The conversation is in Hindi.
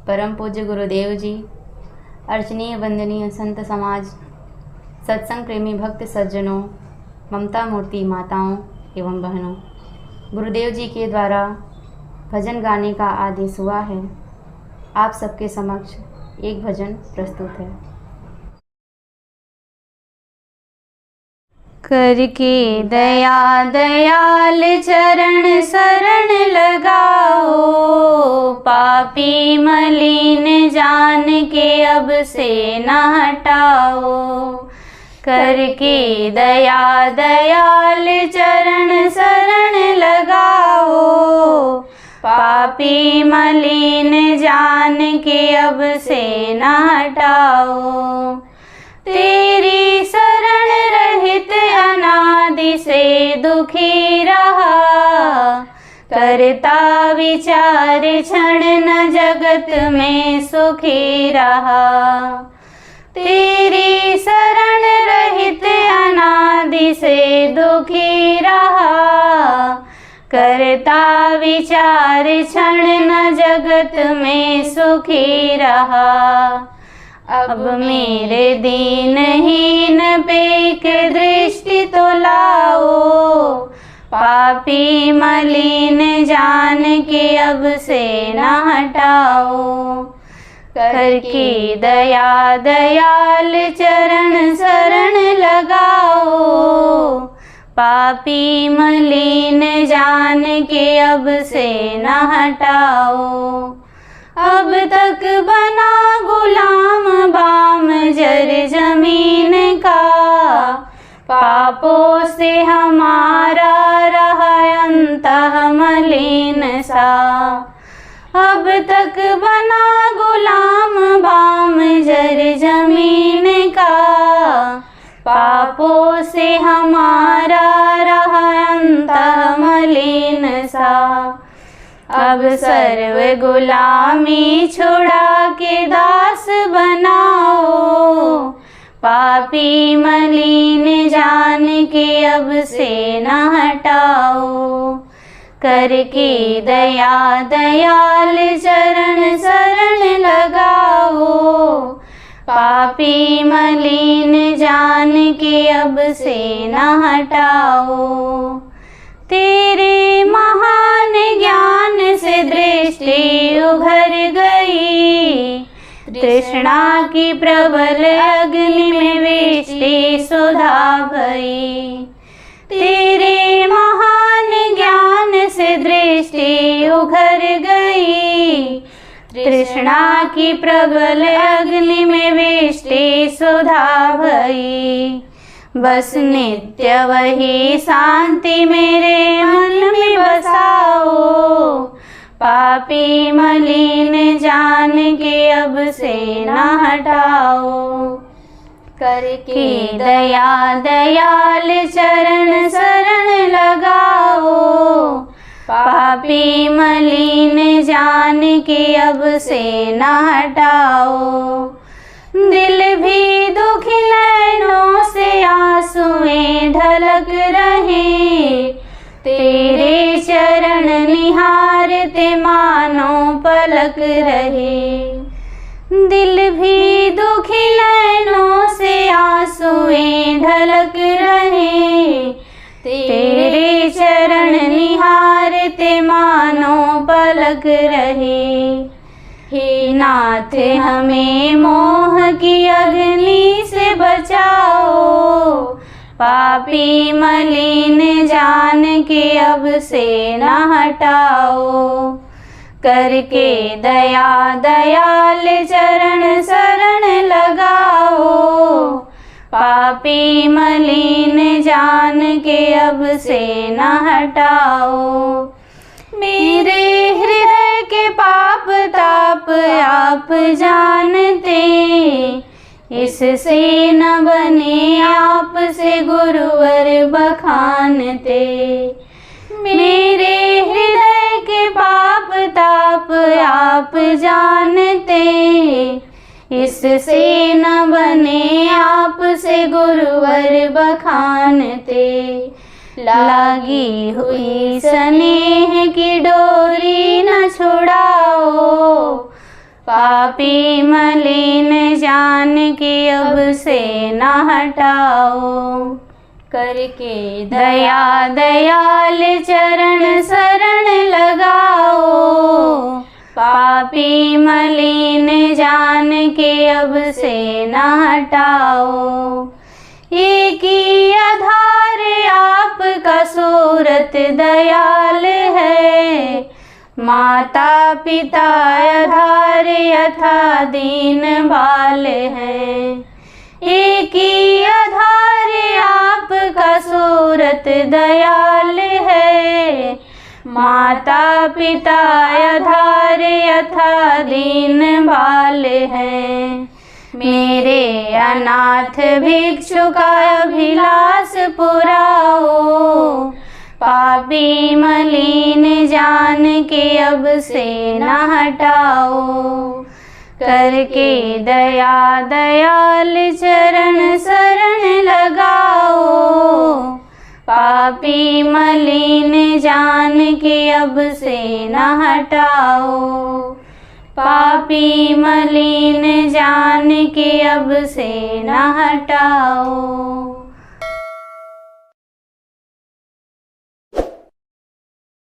परम पूज्य गुरुदेव जी, अर्चनीय वंदनीय संत समाज, सत्संग प्रेमी भक्त सज्जनों, ममता मूर्ति माताओं एवं बहनों, गुरुदेव जी के द्वारा भजन गाने का आदेश हुआ है। आप सबके समक्ष एक भजन प्रस्तुत है। करके दया दयाल चरण शरण लगाओ, पापी मलिन जान के अब से न हटाओ। करके दया दयाल चरण शरण लगाओ, पापी मलिन जान के अब से न हटाओ। तेरी शरण रहित अनादि से दुखी रहा, करता विचार क्षण न जगत में सुखी रहा। तेरी शरण रहित अनादि से दुखी रहा, करता विचार क्षण न जगत में सुखी रहा। अब मेरे दीनहीन पे एक दृष्टि तो लाओ, पापी मलिन जान के अब से न हटाओ। करके दया दयाल चरण शरण लगाओ, पापी मलिन जान के अब से न हटाओ। अब तक बना गुलाम बाम जर जमीन का, पापों से हमारा रहा अंतः मलिन सा। अब तक बना गुलाम बाम जर जमीन का, पापों से हमारा रहा अंतः मलिन सा। अब सर्व गुलामी छुड़ा के दास बनाओ, पापी मलिन जान के अब से न हटाओ। करके दया दयाल चरण शरण लगाओ, पापी मलिन जान के अब से न हटाओ। तेरे महान ज्ञान से दृष्टि उभर गई, तृष्णा की प्रबल अग्नि में वृष्टि सुधा भई। तेरे महान ज्ञान से दृष्टि उभर गई, तृष्णा की प्रबल अग्नि में वृष्टि सुधा भई। बस नित्य वही शांति मेरे मन में बसाओ, पापी मलिन जान के अब से न हटाओ। करके दया दयाल चरण शरण लगाओ, पापी मलिन जान के अब से न हटाओ। दिल भी दुखी नैनों से आंसुएं ढलक रहे, तेरे चरण निहारते मानो पलक रहे। दिल भी दुखी नैनों से आंसुएं ढलक रहे, तेरे चरण निहारते मानो पलक रहे। हे नाथ हमें मोह की अग्नि से बचाओ, पापी मलिन जान के अब से न हटाओ। करके दया दयाल चरण शरण लगाओ, पापी मलिन जान के अब से न हटाओ। मेरे हृदय के पाप ताप आप जानते, इससे न बने आप से गुरुवर बखानते। मेरे हृदय के पाप ताप आप जानते, इससे न बने आप से गुरुवर बखानते। लागी हुई स्नेह की डोरी न छुड़ाओ, पापी मलिन जान के अब से न हटाओ। करके दया दयाल चरण शरण लगाओ। पापी मलिन जान के अब से न हटाओ। एक ही आधार आपका सूरत दयाल है। माता पिता आधार यथा दीन बाल है। एक ही आधार आपका सूरत दयाल है। माता पिता आधार यथा दीन बाल है। मेरे अनाथ भिक्षु का अभिलाष पुराओ। पापी मलिन जान के अब से न हटाओ। करके दया दयाल चरण शरण लगाओ। पापी मलिन जान के अब से न हटाओ। पापी मलिन जान के अब से न हटाओ।